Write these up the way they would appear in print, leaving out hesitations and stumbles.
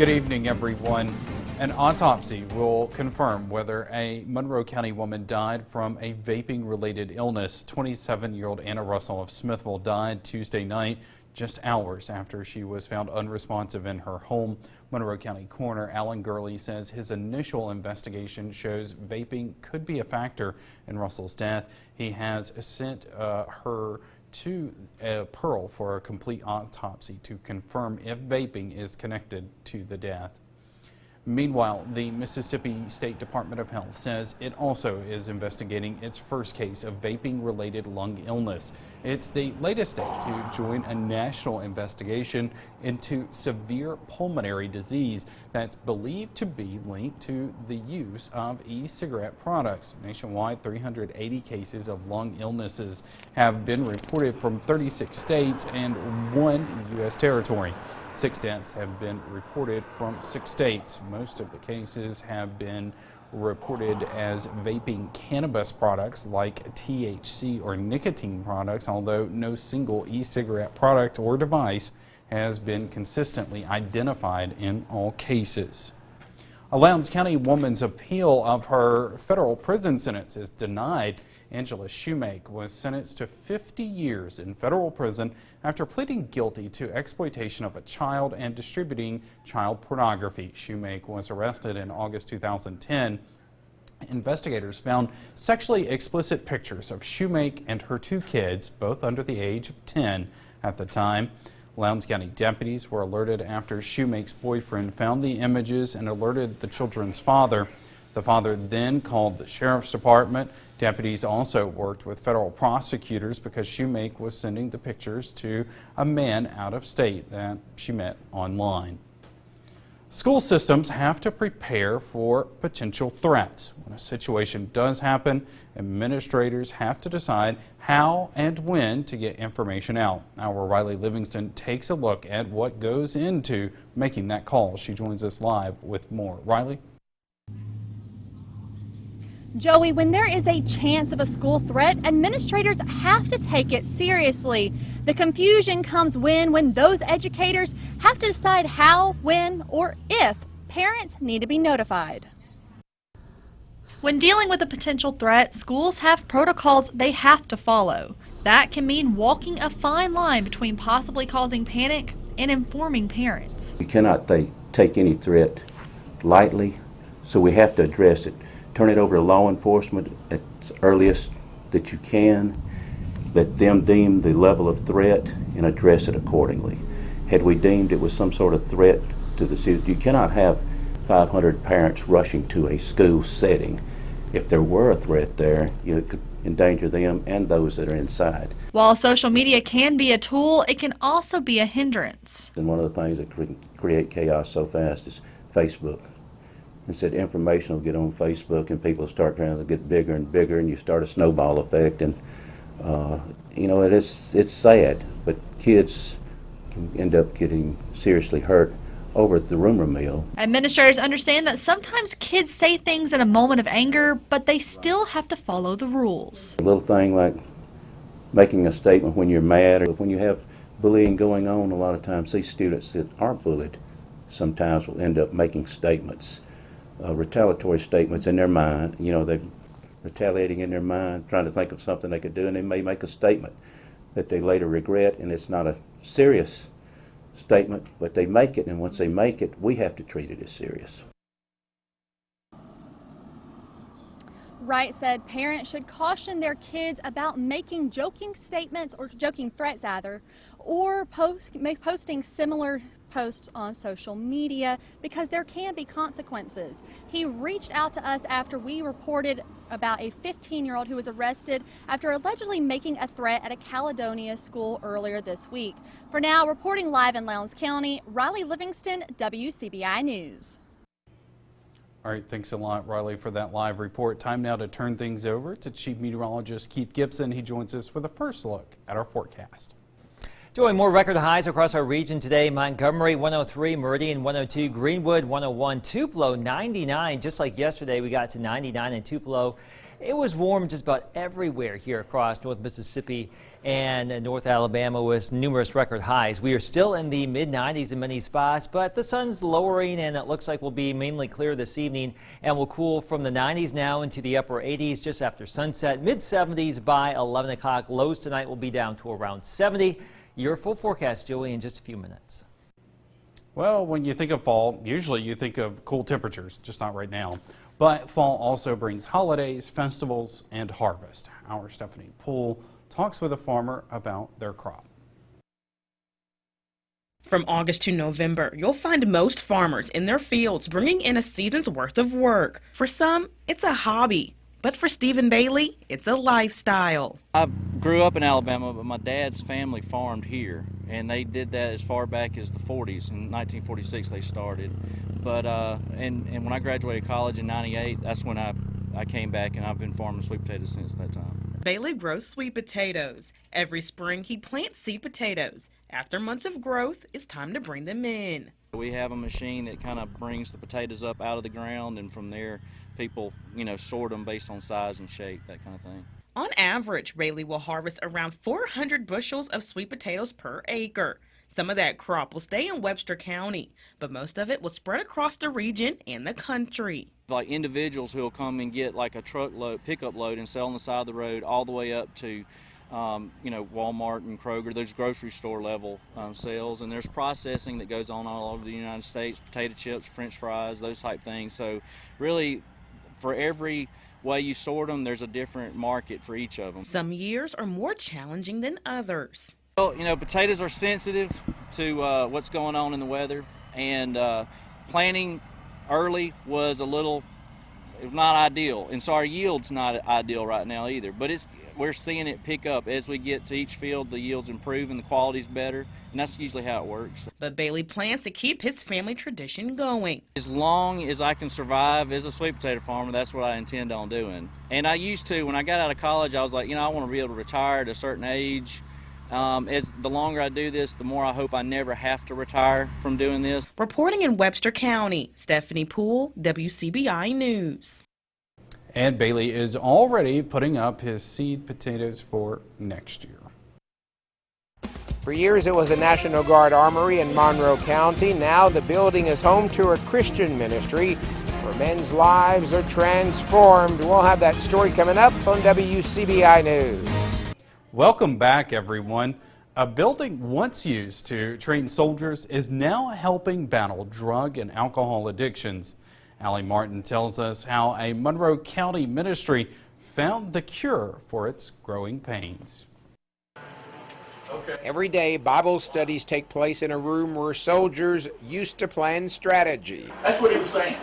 Good evening, everyone. An autopsy will confirm whether a Monroe County woman died from a vaping-related illness. 27-year-old Anna Russell of Smithville died Tuesday night, just hours after she was found unresponsive in her home. Monroe County Coroner Alan Gurley says his initial investigation shows vaping could be a factor in Russell's death. He has sent her to Pearl for a complete autopsy to confirm if vaping is connected to the death. Meanwhile, the Mississippi State Department of Health says it also is investigating its first case of vaping-related lung illness. It's the latest state to join a national investigation into severe pulmonary disease that's believed to be linked to the use of e-cigarette products. Nationwide, 380 cases of lung illnesses have been reported from 36 states and 1 U.S. territory. 6 deaths have been reported from 6 states. Most of the cases have been reported as vaping cannabis products like THC or nicotine products, although no single e-cigarette product or device has been consistently identified in all cases. A Lowndes County woman's appeal of her federal prison sentence is denied. Angela Shoemake was sentenced to 50 years in federal prison after pleading guilty to exploitation of a child and distributing child pornography. Shoemake was arrested in August 2010. Investigators found sexually explicit pictures of Shoemake and her 2 kids, both under the age of 10 at the time. Lowndes County deputies were alerted after Shoemake's boyfriend found the images and alerted the children's father. The father then called the sheriff's department. Deputies also worked with federal prosecutors because Shoemake was sending the pictures to a man out of state that she met online. School systems have to prepare for potential threats. When a situation does happen, administrators have to decide how and when to get information out. Our Riley Livingston takes a look at what goes into making that call. She joins us live with more. Riley? Joey, when there is a chance of a school threat, administrators have to take it seriously. The confusion comes when those educators have to decide how, when, or if parents need to be notified. When dealing with a potential threat, schools have protocols they have to follow. That can mean walking a fine line between possibly causing panic and informing parents. You cannot take any threat lightly, so we have to address it. Turn it over to law enforcement at the earliest that you can. Let them deem the level of threat and address it accordingly. Had we deemed it was some sort of threat to the student, you cannot have 500 parents rushing to a school setting. If there were a threat there, it could endanger them and those that are inside. While social media can be a tool, it can also be a hindrance. And one of the things that can create chaos so fast is Facebook. And said information will get on Facebook and people start trying to get bigger and bigger, and you start a snowball effect, and it's sad, but kids can end up getting seriously hurt over the rumor mill. Administrators understand that sometimes kids say things in a moment of anger, but they still have to follow the rules. A little thing like making a statement when you're mad, or when you have bullying going on, a lot of times these students that aren't bullied sometimes will end up making statements. Retaliatory statements in their mind. They're retaliating in their mind, trying to think of something they could do, and they may make a statement that they later regret, and it's not a serious statement, but they make it, and once they make it, we have to treat it as serious. Wright said parents should caution their kids about making joking statements, or joking threats rather, or posting similar posts on social media, because there can be consequences. He reached out to us after we reported about a 15-year-old who was arrested after allegedly making a threat at a Caledonia school earlier this week. For now, reporting live in Lowndes County, Riley Livingston, WCBI News. All right, thanks a lot, Riley, for that live report. Time now to turn things over to Chief Meteorologist Keith Gibson. He joins us with a first look at our forecast. Joey, more record highs across our region today. Montgomery 103, Meridian 102, Greenwood 101, Tupelo 99. Just like yesterday, we got to 99 in Tupelo. It was warm just about everywhere here across North Mississippi and North Alabama with numerous record highs. We are still in the mid-90s in many spots, but the sun's lowering and it looks like we'll be mainly clear this evening and will cool from the 90s now into the upper 80s just after sunset. Mid-70s by 11 o'clock. Lows tonight will be down to around 70. Your full forecast, Joey, in just a few minutes. Well, when you think of fall, usually you think of cool temperatures, just not right now. But fall also brings holidays, festivals, and harvest. Our Stephanie Poole talks with a farmer about their crop. From August to November, you'll find most farmers in their fields bringing in a season's worth of work. For some, it's a hobby. But for Stephen Bailey, it's a lifestyle. I grew up in Alabama, but my dad's family farmed here, and they did that as far back as the 40s. In 1946 they started. But and when I graduated college in 98, that's when I came back, and I've been farming sweet potatoes since that time. Bailey grows sweet potatoes. Every spring he plants seed potatoes. After months of growth, it's time to bring them in. We have a machine that kind of brings the potatoes up out of the ground, and from there people, sort them based on size and shape, that kind of thing. On average, Bailey will harvest around 400 bushels of sweet potatoes per acre. Some of that crop will stay in Webster County, but most of it will spread across the region and the country. Like individuals who will come and get like a pickup load and sell on the side of the road all the way up to Walmart and Kroger. There's grocery store level sales, and there's processing that goes on all over the United States, potato chips, French fries, those type things. So really, for every way you sort them, there's a different market for each of them. Some years are more challenging than others. Well, potatoes are sensitive to what's going on in the weather, and planting early was not ideal, and so our yield's not ideal right now either, but we're seeing it pick up as we get to each field. The yields improve and the quality's better, and that's usually how it works. But Bailey plans to keep his family tradition going. As long as I can survive as a sweet potato farmer, that's what I intend on doing. And I used to, when I got out of college, I was like, I want to be able to retire at a certain age. As the longer I do this, the more I hope I never have to retire from doing this. Reporting in Webster County, Stephanie Poole, WCBI News. And Bailey is already putting up his seed potatoes for next year. For years it was a National Guard armory in Monroe County. Now the building is home to a Christian ministry where men's lives are transformed. We'll have that story coming up on WCBI News. Welcome back, everyone. A building once used to train soldiers is now helping battle drug and alcohol addictions. Allie Martin tells us how a Monroe County ministry found the cure for its growing pains. Every day, Bible studies take place in a room where soldiers used to plan strategy. That's what he was saying.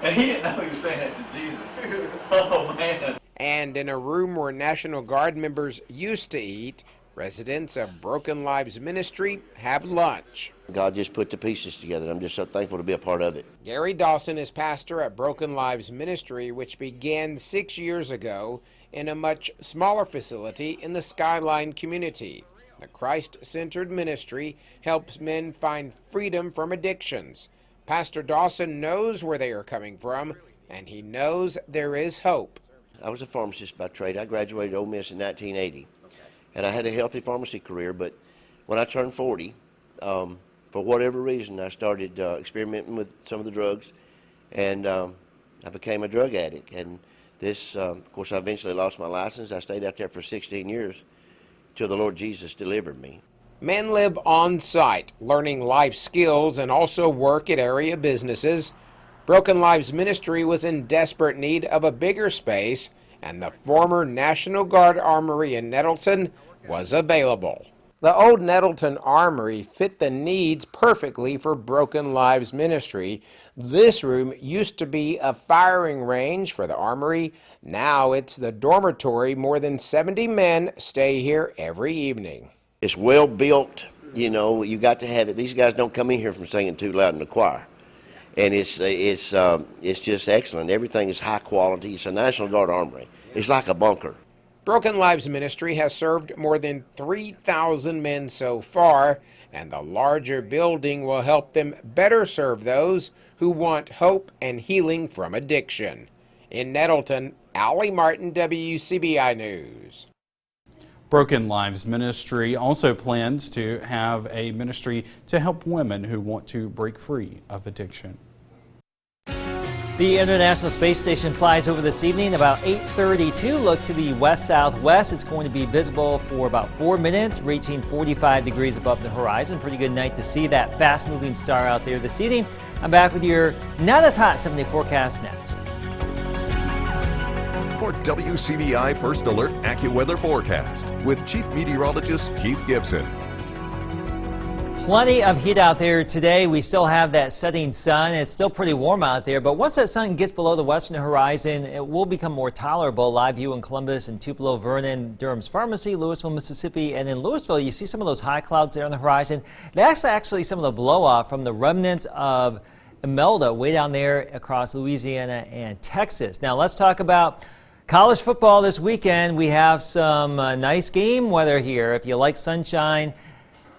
And he didn't know he was saying that to Jesus. Oh, man. And in a room where National Guard members used to eat, residents of Broken Lives Ministry have lunch. God just put the pieces together. I'm just so thankful to be a part of it. Gary Dawson is pastor at Broken Lives Ministry, which began 6 years ago in a much smaller facility in the Skyline community. The Christ-centered ministry helps men find freedom from addictions. Pastor Dawson knows where they are coming from, and he knows there is hope. I was a pharmacist by trade. I graduated Ole Miss in 1980. And I had a healthy pharmacy career, but when I turned 40, for whatever reason, I started experimenting with some of the drugs, and I became a drug addict. And this, of course, I eventually lost my license. I stayed out there for 16 years till the Lord Jesus delivered me. Men live on site, learning life skills and also work at area businesses. Broken Lives Ministry was in desperate need of a bigger space, and the former National Guard Armory in Nettleton was available. The old Nettleton Armory fit the needs perfectly for Broken Lives Ministry. This room used to be a firing range for the Armory. Now it's the dormitory. More than 70 men stay here every evening. It's well built, you got to have it. These guys don't come in here from singing too loud in the choir. And it's just excellent. Everything is high quality. It's a National Guard Armory. It's like a bunker. Broken Lives Ministry has served more than 3,000 men so far, and the larger building will help them better serve those who want hope and healing from addiction. In Nettleton, Allie Martin, WCBI News. Broken Lives Ministry also plans to have a ministry to help women who want to break free of addiction. The International Space Station flies over this evening about 8:32. Look to the west-southwest. It's going to be visible for about 4 minutes, reaching 45 degrees above the horizon. Pretty good night to see that fast-moving star out there this evening. I'm back with your not as hot 7-day forecast next. For WCBI First Alert AccuWeather Forecast with Chief Meteorologist Keith Gibson. Plenty of heat out there today. We still have that setting sun. It's still pretty warm out there, but once that sun gets below the western horizon, it will become more tolerable. Live view in Columbus and Tupelo, Vernon, Durham's Pharmacy, Louisville, Mississippi, and in Louisville, you see some of those high clouds there on the horizon. That's actually some of the blow off from the remnants of Imelda way down there across Louisiana and Texas. Now let's talk about college football this weekend. We have some nice game weather here. If you like sunshine,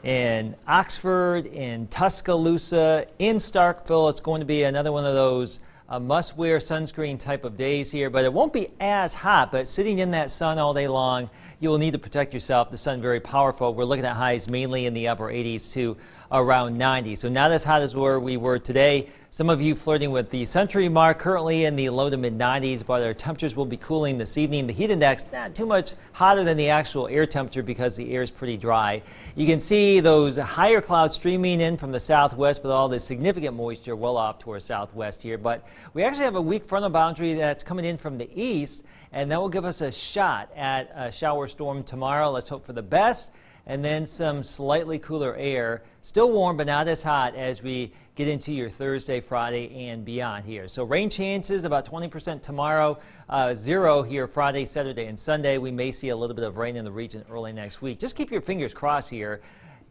in Oxford, in Tuscaloosa, in Starkville, it's going to be another one of those must-wear sunscreen type of days here, but it won't be as hot. But sitting in that sun all day long, you will need to protect yourself. The sun very powerful. We're looking at highs mainly in the upper 80s to around 90. So not as hot as where we were today. Some of you flirting with the century mark, currently in the low to mid 90s, but our temperatures will be cooling this evening. The heat index not too much hotter than the actual air temperature because the air is pretty dry. You can see those higher clouds streaming in from the southwest with all the significant moisture well off to our southwest here. But we actually have a weak frontal boundary that's coming in from the east, and that will give us a shot at a shower storm tomorrow. Let's hope for the best. And then some slightly cooler air, still warm but not as hot as we get into your Thursday, Friday, and beyond here. So rain chances about 20% tomorrow, 0 here Friday, Saturday, and Sunday. We may see a little bit of rain in the region early next week. Just keep your fingers crossed here.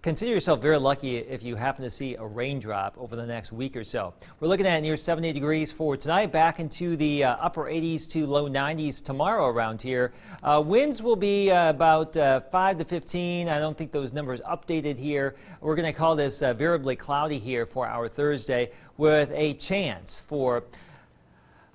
Consider yourself very lucky if you happen to see a raindrop over the next week or so. We're looking at near 70 degrees for tonight, back into the upper 80s to low 90s tomorrow around here. Winds will be about 5 to 15. I don't think those numbers updated here. We're going to call this variably cloudy here for our Thursday with a chance for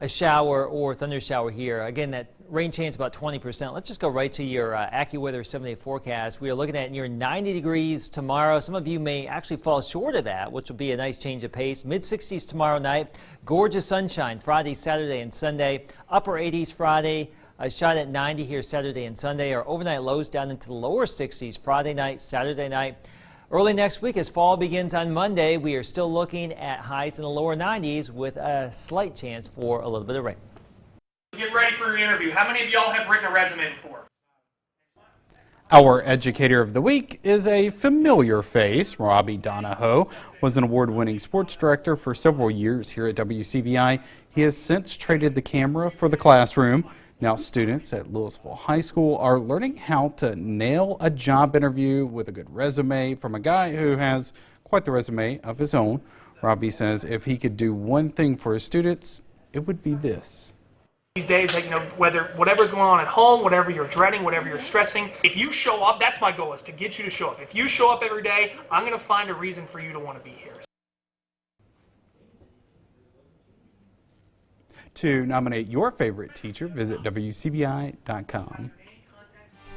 a shower or thunder shower here. Again, that rain chance about 20%. Let's just go right to your AccuWeather 7-day forecast. We are looking at near 90 degrees tomorrow. Some of you may actually fall short of that, which will be a nice change of pace. Mid-60s tomorrow night. Gorgeous sunshine Friday, Saturday, and Sunday. Upper 80s Friday. A shot at 90 here Saturday and Sunday. Our overnight lows down into the lower 60s Friday night, Saturday night. Early next week, as fall begins on Monday, we are still looking at highs in the lower 90s with a slight chance for a little bit of rain. Get ready for your interview. How many of y'all have written a resume before? Our Educator of the Week is a familiar face. Robbie Donahoe was an award-winning sports director for several years here at WCBI. He has since traded the camera for the classroom. Now students at Louisville High School are learning how to nail a job interview with a good resume from a guy who has quite the resume of his own. Robbie says if he could do one thing for his students, it would be this. These days, whatever's going on at home, whatever you're dreading, whatever you're stressing, if you show up, that's my goal, is to get you to show up. If you show up every day, I'm going to find a reason for you to want to be here. To nominate your favorite teacher, visit WCBI.com.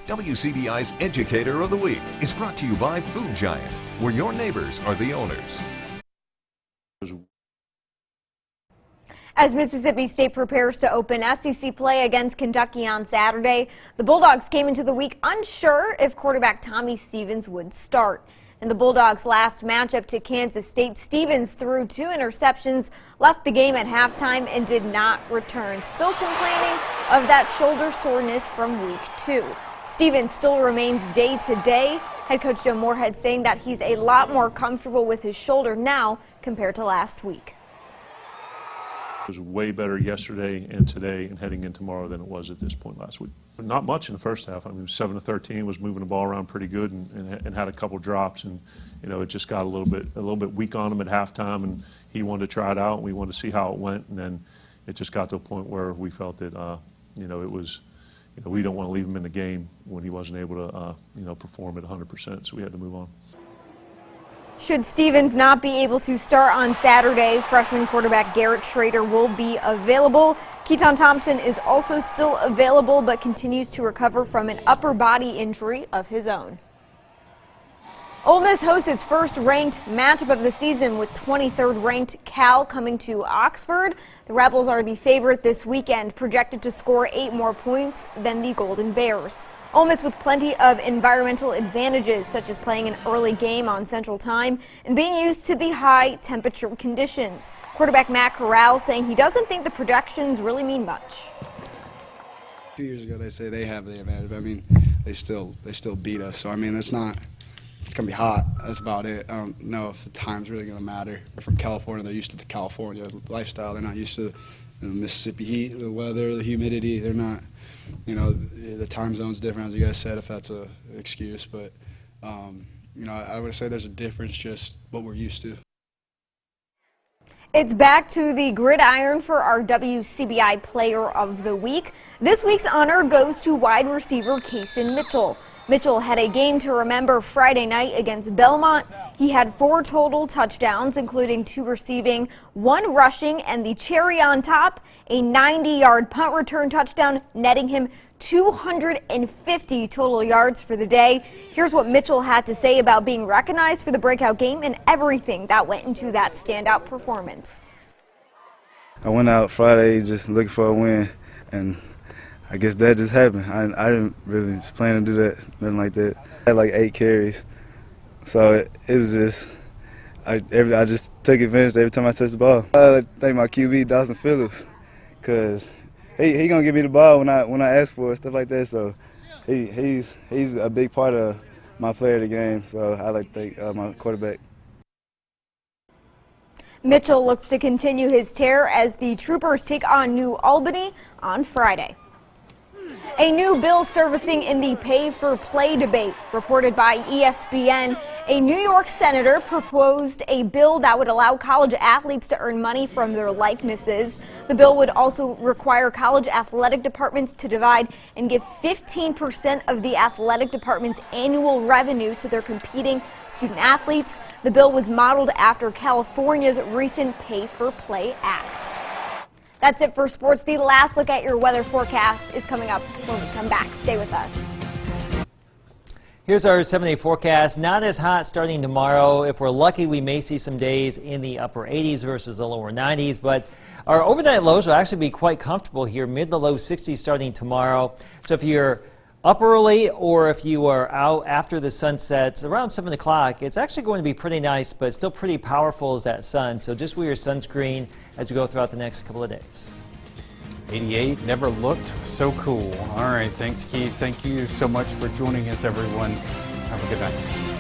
WCBI's Educator of the Week is brought to you by Food Giant, where your neighbors are the owners. As Mississippi State prepares to open SEC play against Kentucky on Saturday, the Bulldogs came into the week unsure if quarterback Tommy Stevens would start. In the Bulldogs' last matchup to Kansas State, Stevens threw 2 interceptions, left the game at halftime, and did not return. Still complaining of that shoulder soreness from week 2. Stevens still remains day to day. Head coach Joe Moorhead saying that he's a lot more comfortable with his shoulder now compared to last week. It was way better yesterday and today and heading in tomorrow than it was at this point last week. But not much in the first half. I mean, 7-13 was moving the ball around pretty good and had a couple drops, and it just got a little bit weak on him at halftime, and he wanted to try it out and we wanted to see how it went, and then it just got to a point where we felt that it was we don't want to leave him in the game when he wasn't able to perform at 100%, so we had to move on. Should Stevens not be able to start on Saturday, freshman quarterback Garrett Schrader will be available. Keaton Thompson is also still available but continues to recover from an upper body injury of his own. Ole Miss hosts its first ranked matchup of the season with 23rd ranked Cal coming to Oxford. The Rebels are the favorite this weekend, projected to score 8 more points than the Golden Bears. Ole Miss with plenty of environmental advantages, such as playing an early game on Central Time and being used to the high temperature conditions. Quarterback Matt Corral saying he doesn't think the projections really mean much. 2 years ago, they say they have the advantage. I mean, they still beat us. So I mean, it's going to be hot. That's about it. I don't know if the time's really going to matter. They're from California. They're used to the California lifestyle. They're not used to the Mississippi heat, the weather, the humidity. They're not, the time zone's different, as you guys said, if that's an excuse. But, I would say there's a difference, just what we're used to. It's back to the gridiron for our WCBI Player of the Week. This week's honor goes to wide receiver Kason Mitchell. Mitchell had a game to remember Friday night against Belmont. He had 4 total touchdowns, including 2 receiving, 1 rushing, and the cherry on top, a 90-yard punt return touchdown, netting him 250 total yards for the day. Here's what Mitchell had to say about being recognized for the breakout game and everything that went into that standout performance. I went out Friday just looking for a win, and I guess that just happened. I didn't really plan to do that, nothing like that. I had like 8 carries, so it was just, I just took advantage every time I touched the ball. I thank my QB, Dawson Phillips, because he gonna give me the ball when I ask for it, stuff like that. So he's a big part of my player of the game. So I like to thank my quarterback. Mitchell looks to continue his tear as the Troopers take on New Albany on Friday. A new bill surfacing in the pay-for-play debate. Reported by ESPN, a New York senator proposed a bill that would allow college athletes to earn money from their likenesses. The bill would also require college athletic departments to divide and give 15% of the athletic department's annual revenue to their competing student athletes. The bill was modeled after California's recent Pay-for-Play Act. That's it for sports. The last look at your weather forecast is coming up when we come back. Stay with us. Here's our 7-day forecast. Not as hot starting tomorrow. If we're lucky, we may see some days in the upper 80s versus the lower 90s, but our overnight lows will actually be quite comfortable here, mid to low 60s starting tomorrow. So if you're up early or if you are out after the sun sets around 7 o'clock, it's actually going to be pretty nice, but still pretty powerful as that sun. So just wear your sunscreen as we go throughout the next couple of days. 88 never looked so cool. All right, thanks, Keith. Thank you so much for joining us, everyone. Have a good night.